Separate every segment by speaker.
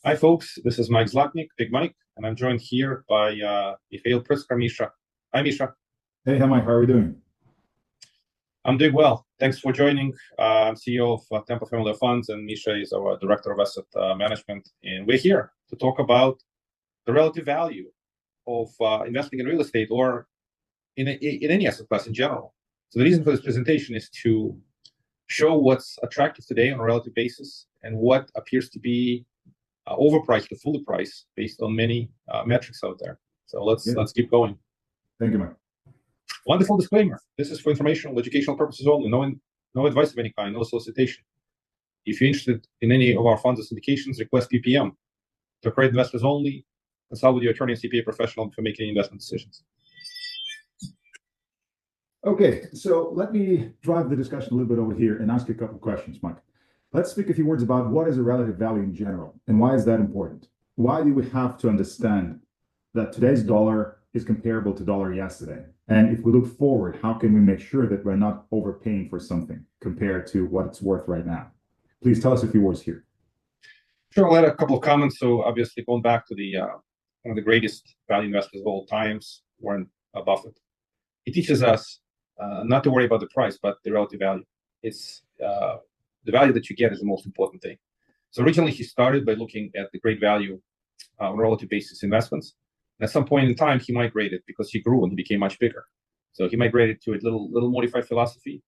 Speaker 1: Hi, folks. This is Mike Zlatnik, Big Mike, and I'm joined here by Mikhail Pritzker, Misha. Hi, Misha.
Speaker 2: Hey, how Mike, how are you doing?
Speaker 1: I'm doing well. Thanks for joining. I'm CEO of Tampa Family Funds, and Misha is our Director of Asset Management. And we're here to talk about the relative value of investing in real estate or in any asset class in general. So the reason for this presentation is to show what's attractive today on a relative basis and what appears to be overpriced or fully priced based on many metrics out there. So let's keep going.
Speaker 2: Thank you, Mike.
Speaker 1: Wonderful disclaimer. This is for informational, educational purposes only. No advice of any kind, no solicitation. If you're interested in any of our funds or syndications, request PPM. To accredited investors only. Consult with your attorney and CPA professional before making investment decisions.
Speaker 2: Okay, so let me drive the discussion a little bit over here and ask you a couple of questions, Mike. Let's speak a few words about what is a relative value in general and why is that important? Why do we have to understand that today's dollar is comparable to dollar yesterday? And if we look forward, how can we make sure that we're not overpaying for something compared to what it's worth right now? Please tell us a few words here.
Speaker 1: Sure, I'll add a couple of comments. So obviously going back to the one of the greatest value investors of all times, Warren Buffett. He teaches us not to worry about the price, but the relative value. It's the value that you get is the most important thing. So originally he started by looking at the great value on a relative basis investments. And at some point in time, he migrated because he grew and he became much bigger. So he migrated to a little modified philosophy,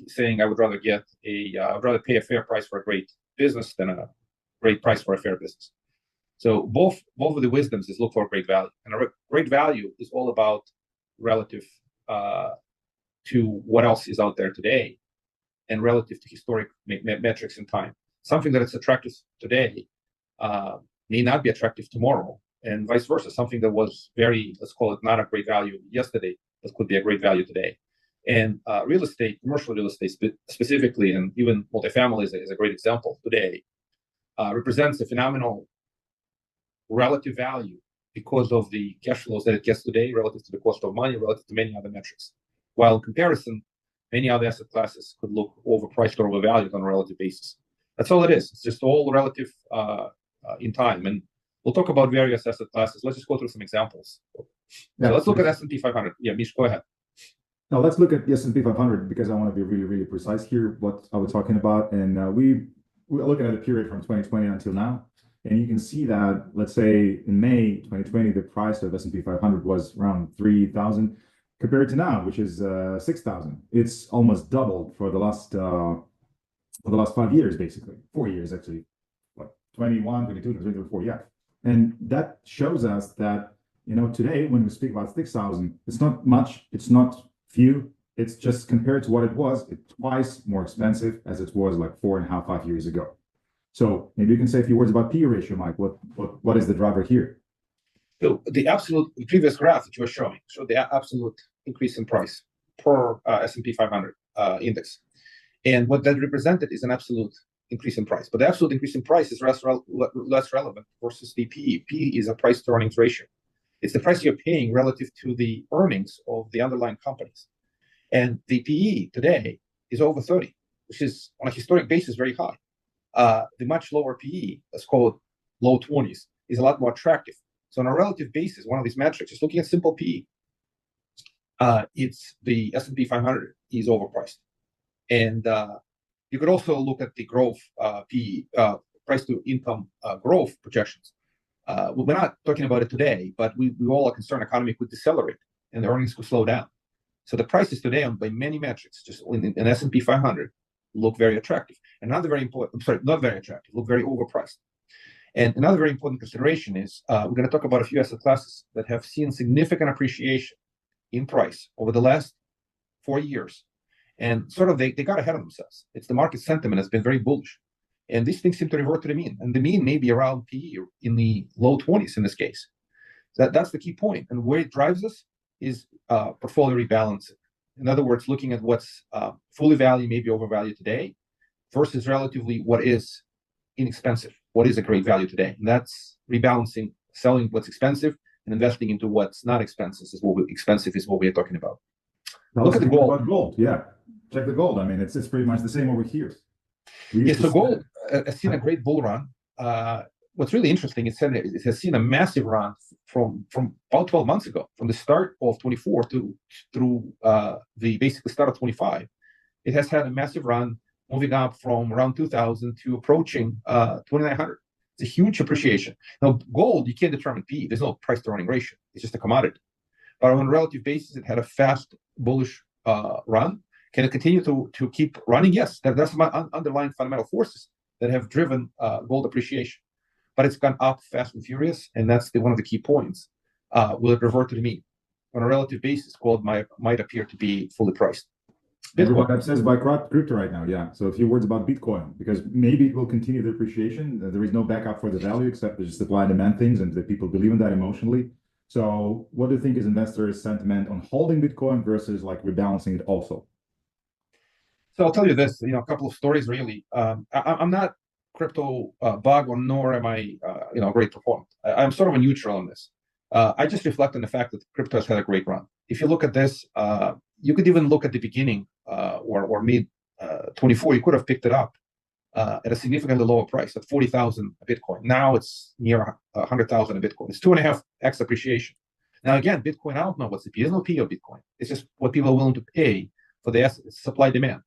Speaker 1: saying I would rather pay a fair price for a great business than a great price for a fair business. So both of the wisdoms is look for a great value, and a great value is all about relative to what else is out there today, and relative to historic metrics in time. Something that is attractive today may not be attractive tomorrow, and vice versa. Something that was very, let's call it, not a great value yesterday, that could be a great value today. And real estate, commercial real estate specifically, and even multifamily is a great example today, represents a phenomenal relative value because of the cash flows that it gets today relative to the cost of money, relative to many other metrics. While in comparison, many other asset classes could look overpriced or overvalued on a relative basis. That's all it is. It's just all relative in time. And we'll talk about various asset classes. Let's just go through some examples. So let's look at S&P 500. Yeah, Mish, go ahead.
Speaker 2: Now let's look at the S&P 500 because I want to be really, really precise here what I was talking about. And we're looking at a period from 2020 until now. And you can see that, let's say in May 2020, the price of S&P 500 was around 3,000 compared to now, which is 6,000. It's almost doubled for the last 5 years, basically 4 years actually, what 21, 22, 23, 24, yeah. And that shows us that today when we speak about 6,000, it's not much, it's not few. It's just compared to what it was, it's twice more expensive as it was like 4.5, 5 years ago. So maybe you can say a few words about P/E ratio, Mike. What is the driver here?
Speaker 1: So the previous graph that you were showing showed the absolute increase in price per S&P 500 index. And what that represented is an absolute increase in price. But the absolute increase in price is less relevant versus the PE. PE is a price to earnings ratio. It's the price you're paying relative to the earnings of the underlying companies. And the PE today is over 30, which is on a historic basis very high. The much lower PE, let's call it low 20s, is a lot more attractive. So on a relative basis, one of these metrics, just looking at simple PE, it's the S&P 500 is overpriced. And you could also look at the growth PE, price to income growth projections. We're not talking about it today, but we all are concerned the economy could decelerate and the earnings could slow down. So the prices today by many metrics, just in S&P 500, look very attractive. Another very important, not very attractive, look very overpriced. And another very important consideration is we're going to talk about a few asset classes that have seen significant appreciation in price over the last 4 years. And sort of they got ahead of themselves. It's the market sentiment has been very bullish. And these things seem to revert to the mean. And the mean may be around PE in the low 20s in this case. That's the key point. And where it drives us is portfolio rebalancing. In other words, looking at what's fully valued, maybe overvalued today, versus relatively what is inexpensive, what is a great value today. And that's rebalancing, selling what's expensive and investing into what's not expensive is what we're talking about.
Speaker 2: Now look at the gold. Gold, yeah. Check the gold. I mean, it's pretty much the same over here.
Speaker 1: Yeah, so gold has seen a great bull run. what's really interesting is that it has seen a massive run from about 12 months ago, from the start of 24 through the basically start of 25. It has had a massive run, moving up from around 2,000 to approaching 2,900. It's a huge appreciation. Now, gold, you can't determine PE. There's no price to earning ratio. It's just a commodity. But on a relative basis, it had a fast bullish run. Can it continue to keep running? Yes, that's my underlying fundamental forces that have driven gold appreciation. But it's gone up fast and furious, and that's one of the key points. Will it revert to the mean? On a relative basis, gold might appear to be fully priced.
Speaker 2: Everyone obsessed by crypto right now, yeah. So a few words about Bitcoin, because maybe it will continue the appreciation. There is no backup for the value except there's supply and demand things, and the people believe in that emotionally. So what do you think is investors' sentiment on holding Bitcoin versus like rebalancing it also?
Speaker 1: So I'll tell you this, a couple of stories really. I'm not crypto bug, or nor am I, a great performer. I'm sort of a neutral on this. I just reflect on the fact that crypto has had a great run. If you look at this, you could even look at the beginning or mid 24. You could have picked it up at a significantly lower price at 40,000 a Bitcoin. Now it's near 100,000 a Bitcoin. It's 2.5x appreciation. Now again, Bitcoin, I don't know what's the P. There's no P of Bitcoin. It's just what people are willing to pay for the assets, supply demand.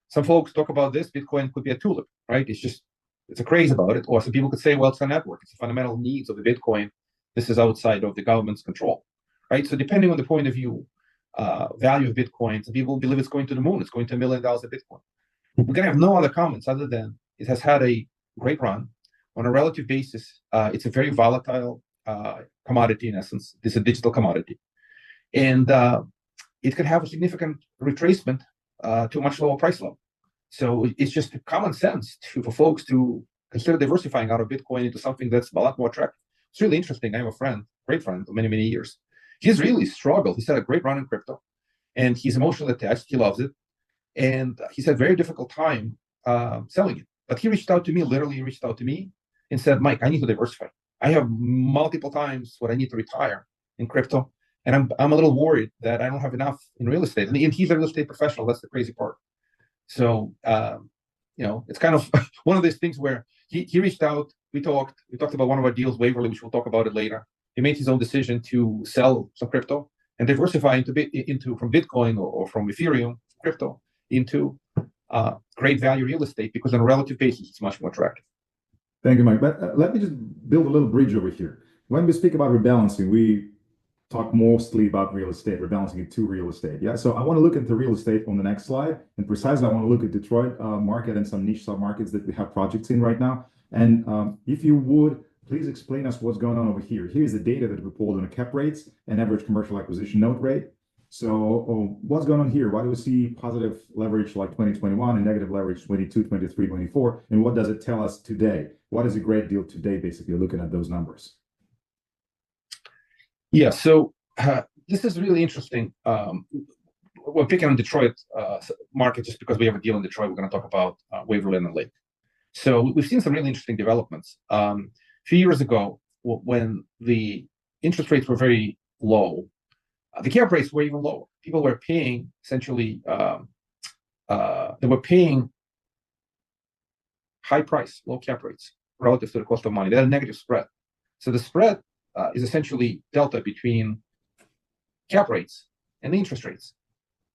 Speaker 1: Some folks talk about this. Bitcoin could be a tulip, right? It's a craze about it. Or some people could say, well, it's a network. It's the fundamental needs of the Bitcoin. This is outside of the government's control, right? So depending on the point of view, value of Bitcoin, some people believe it's going to the moon. It's going to $1 million a Bitcoin. We're going to have no other comments other than it has had a great run. On a relative basis, it's a very volatile commodity in essence. It's a digital commodity. And it could have a significant retracement to a much lower price level. So it's just common sense for folks to consider diversifying out of Bitcoin into something that's a lot more attractive. It's really interesting. I have a friend, great friend of many, many years. He's really struggled. He's had a great run in crypto, and he's emotionally attached. He loves it. And he's had a very difficult time selling it. But he reached out to me, literally reached out to me and said, Mike, I need to diversify. I have multiple times what I need to retire in crypto. And I'm a little worried that I don't have enough in real estate. And he's a real estate professional. That's the crazy part. So, it's kind of one of those things where he reached out. We talked about one of our deals, Waverly, which we'll talk about it later. He made his own decision to sell some crypto and diversify into from Bitcoin or from Ethereum crypto into great value real estate, because on a relative basis, it's much more attractive.
Speaker 2: Thank you, Mike. But let me just build a little bridge over here. When we speak about rebalancing, we talk mostly about real estate, rebalancing it to real estate. Yeah. So I want to look into real estate on the next slide. And precisely, I want to look at Detroit market and some niche submarkets that we have projects in right now. And if you would, please explain us what's going on over here. Here's the data that we pulled on the cap rates and average commercial acquisition note rate. So what's going on here? Why do we see positive leverage like 2021 and negative leverage 22, 23, 24? And what does it tell us today? What is a great deal today, basically, looking at those numbers?
Speaker 1: Yeah, so this is really interesting. We're picking on Detroit market just because we have a deal in Detroit. We're going to talk about Waverly on the Lake. So we've seen some really interesting developments. A few years ago, when the interest rates were very low, the cap rates were even lower. People were paying essentially, they were paying high price, low cap rates relative to the cost of money. They had a negative spread. So the spread is essentially delta between cap rates and the interest rates.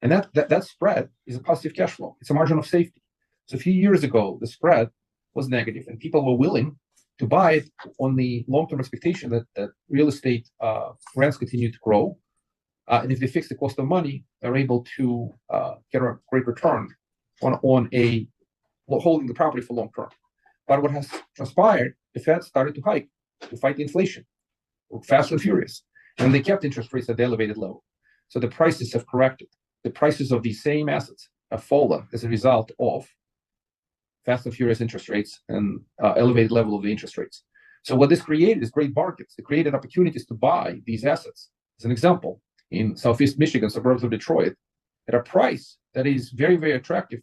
Speaker 1: And that spread is a positive cash flow. It's a margin of safety. So a few years ago, the spread was negative and people were willing to buy it on the long-term expectation that real estate rents continue to grow. And if they fix the cost of money, they're able to get a great return on holding the property for long term. But what has transpired, the Fed started to hike to fight the inflation, fast and furious. And they kept interest rates at the elevated level. So the prices have corrected. The prices of these same assets have fallen as a result of fast and furious interest rates and elevated level of the interest rates. So what this created is great markets. It created opportunities to buy these assets. As an example, in Southeast Michigan, suburbs of Detroit, at a price that is very, very attractive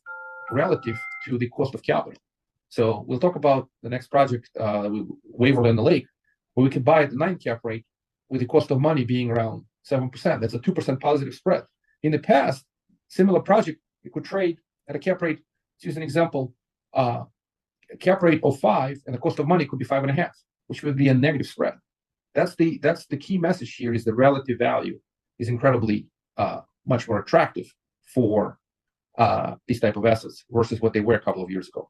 Speaker 1: relative to the cost of capital. So we'll talk about the next project, Waverly on the Lake, where we can buy at the 9 cap rate with the cost of money being around 7%. That's a 2% positive spread. In the past, similar project, you could trade at a cap rate, to use an example, a cap rate of 5 and the cost of money could be 5.5. which would be a negative spread. That's the key message here, is the relative value is incredibly much more attractive for these type of assets versus what they were a couple of years ago.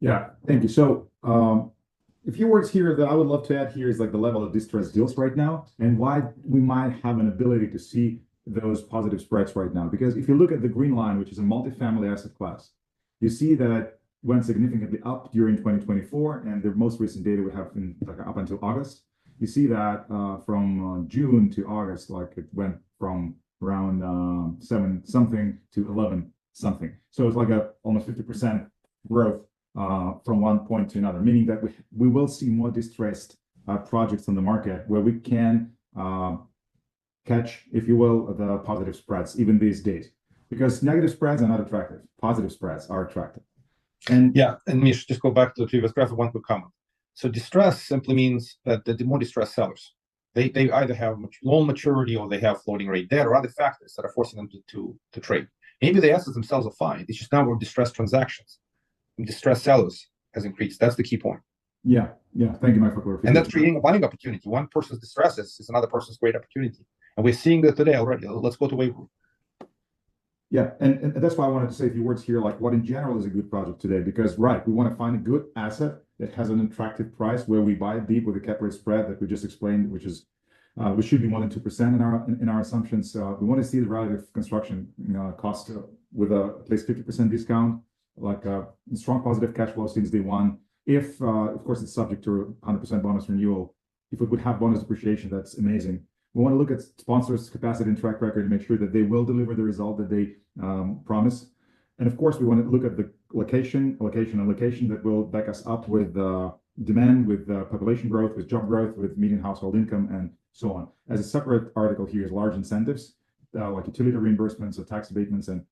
Speaker 2: Yeah, thank you. So a few words here that I would love to add here is like the level of distressed deals right now and why we might have an ability to see those positive spreads right now. Because if you look at the green line, which is a multifamily asset class, you see that it went significantly up during 2024, and the most recent data we have in like up until August. You see that from June to August, like it went from around 7 something to 11 something. So it's like a almost 50% growth from one point to another, meaning that we will see more distressed projects on the market where we can catch, if you will, the positive spreads even these days. Because negative spreads are not attractive. Positive spreads are attractive. And
Speaker 1: yeah, and Mish, just go back to the previous graph, one quick comment. So distress simply means that the more distressed sellers, they either have loan maturity or they have floating rate debt or other factors that are forcing them to trade. Maybe the assets themselves are fine. It's just now we're distressed transactions. And distressed sellers has increased. That's the key point.
Speaker 2: Yeah. Thank you, Mike, for clarification.
Speaker 1: And that's creating a buying opportunity. One person's distress is another person's great opportunity. And we're seeing that today already. Let's go to Waverly.
Speaker 2: Yeah, and that's why I wanted to say a few words here, like what in general is a good project today, because we want to find a good asset that has an attractive price where we buy deep with a cap rate spread that we just explained, which should be more than 2% in our assumptions. We want to see the relative construction cost with at least 50% discount, like a strong positive cash flow since day one. If, of course, it's subject to 100% bonus renewal. If it would have bonus depreciation, that's amazing. We want to look at sponsors' capacity and track record to make sure that they will deliver the result that they promise. And of course, we want to look at the location that will back us up with demand, with population growth, with job growth, with median household income, and so on. As a separate article here is large incentives, like utility reimbursements or tax abatements and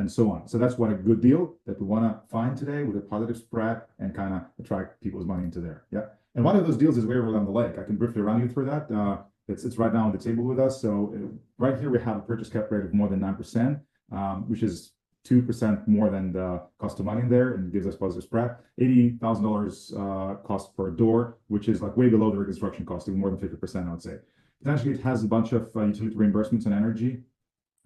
Speaker 2: so on. So that's what a good deal that we want to find today with a positive spread and kind of attract people's money into there. Yeah. And one of those deals is Waverly on the Lake. I can briefly run you through that. It's right now on the table with us. So right here we have a purchase cap rate of more than 9%, which is 2% more than the cost of money in there, and gives us positive spread. $80,000 cost per door, which is like way below the reconstruction cost, even more than 50%, I would say. Potentially, it has a bunch of utility reimbursements and energy,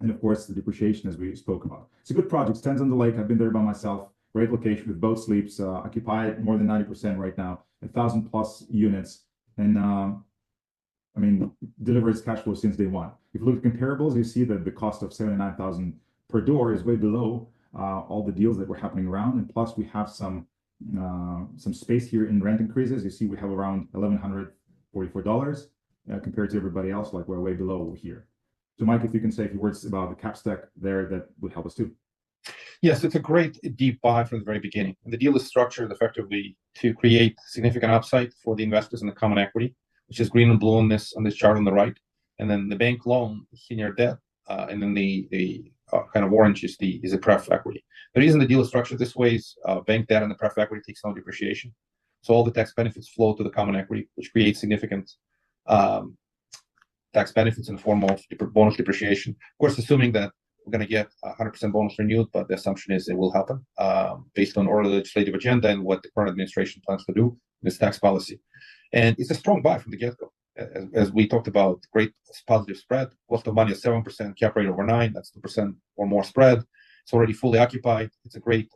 Speaker 2: and of course the depreciation, as we spoke about. It's a good project. Stands on the lake. I've been there by myself. Great location with boat sleeps. Occupied more than 90% right now. 1,000+ units, and delivers cash flow since day one. If you look at comparables, you see that the cost of $79,000 per door is way below all the deals that were happening around. And plus, we have some space here in rent increases. You see, we have around $1,144 compared to everybody else. Like we're way below here. So, Mike, if you can say a few words about the cap stack there, that would help us too.
Speaker 1: Yes, it's a great deep buy from the very beginning. And the deal is structured effectively to create significant upside for the investors in the common equity, which is green and blue on this chart on the right, and then the bank loan, senior debt, and then the kind of orange is the pref equity. The reason the deal is structured this way is bank debt and the pref equity takes no depreciation, so all the tax benefits flow to the common equity, which creates significant tax benefits in the form of bonus depreciation. Of course, assuming that we're going to get 100% bonus renewed, but the assumption is it will happen based on our legislative agenda and what the current administration plans to do in this tax policy. And it's a strong buy from the get-go. As we talked about, great positive spread, cost of money is 7%, cap rate over 9%, that's 2% or more spread. It's already fully occupied. It's a great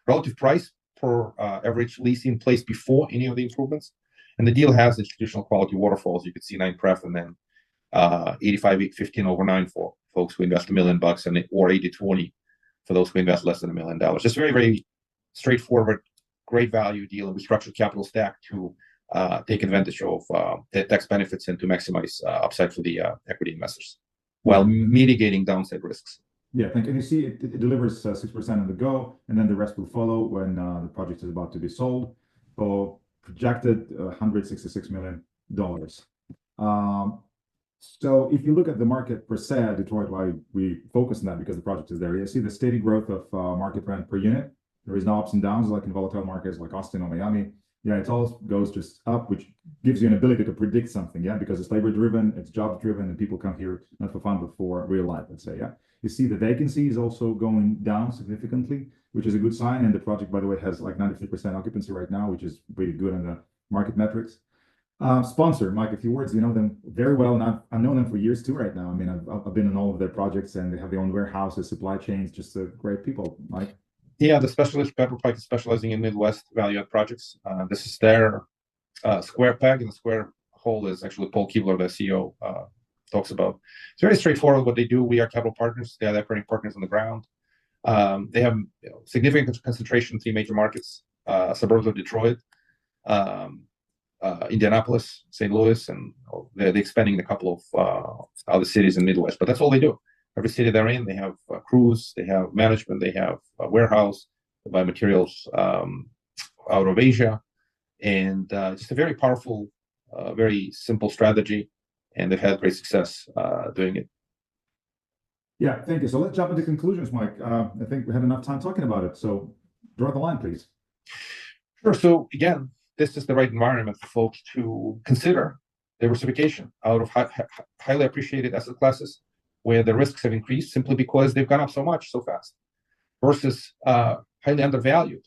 Speaker 1: relative price per average lease in place before any of the improvements. And the deal has institutional quality waterfalls. You could see 9 pref and then 85-15 over 9 for folks who invest $1 million or 80-20 for those who invest less than $1 million. Just very, very straightforward, great value deal, and we structured capital stack to take advantage of the tax benefits and to maximize upside for the equity investors while mitigating downside risks.
Speaker 2: Yeah, thank you. And you see it delivers 6% on the go, and then the rest will follow when the project is about to be sold for projected $166 million. So if you look at the market per se, Detroit, why we focus on that, because the project is there. You see the steady growth of market rent per unit. There is no ups and downs like in volatile markets like Austin or Miami. Yeah, it all goes just up, which gives you an ability to predict something, yeah, because it's labor driven, it's job driven, and people come here not for fun, but for real life, let's say, yeah. You see the vacancy is also going down significantly, which is a good sign. And the project, by the way, has like 93% occupancy right now, which is pretty good on the market metrics. Sponsor, Mike, a few words. You know them very well, and I've known them for years too right now. I mean, I've been in all of their projects, and they have their own warehouses, supply chains, just great people, Mike.
Speaker 1: Yeah, the specialist Pepper Pike is specializing in Midwest value-add projects. This is their square peg, and the square hole is actually Paul Keebler, the CEO, talks about. It's very straightforward what they do. We are capital partners. They are the operating partners on the ground. They have significant concentration in three major markets, suburbs of Detroit, Indianapolis, St. Louis, and they're expanding in a couple of other cities in Midwest. But that's all they do. Every city they're in, they have crews, they have management, they have a warehouse, they buy materials out of Asia, and just a very powerful, very simple strategy, and they've had great success doing it.
Speaker 2: Yeah, thank you. So let's jump into conclusions, Mike. I think we had enough time talking about it. So draw the line, please.
Speaker 1: Sure. So again, this is the right environment for folks to consider diversification out of highly appreciated asset classes where the risks have increased simply because they've gone up so much so fast, versus highly undervalued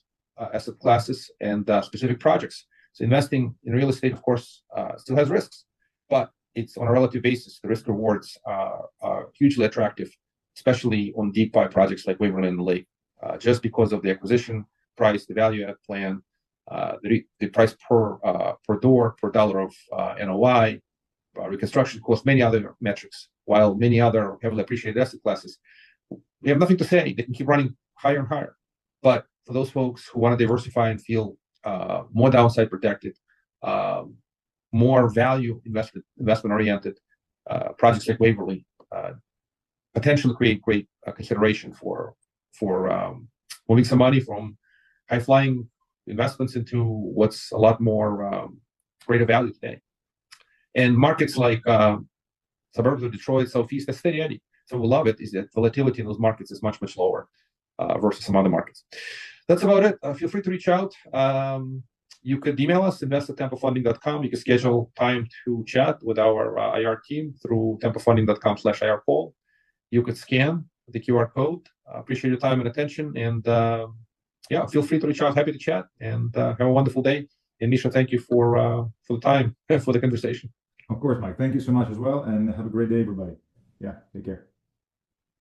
Speaker 1: asset classes and specific projects. So investing in real estate, of course, still has risks, but it's on a relative basis. The risk rewards are hugely attractive, especially on deep buy projects like Waverly On The Lake, just because of the acquisition price, the value add plan, the price per door, per dollar of NOI, reconstruction costs, many other metrics, while many other heavily appreciated asset classes, we have nothing to say. They can keep running higher and higher. But for those folks who want to diversify and feel more downside protected, more value investment oriented, projects like Waverly potentially create great consideration for moving some money from high flying investments into what's a lot more greater value today. And markets like suburbs of Detroit, Southeast, that's steady Eddie. So we love it is that volatility in those markets is much, much lower versus some other markets. That's about it. Feel free to reach out. You could email us, invest@tempofunding.com. You can schedule time to chat with our IR team through tempofunding.com/IR call. You could scan the QR code. Appreciate your time and attention. And yeah, feel free to reach out. Happy to chat, and have a wonderful day. And Misha, thank you for the time, for the conversation.
Speaker 2: Of course, Mike. Thank you so much as well, and have a great day, everybody. Yeah, take care.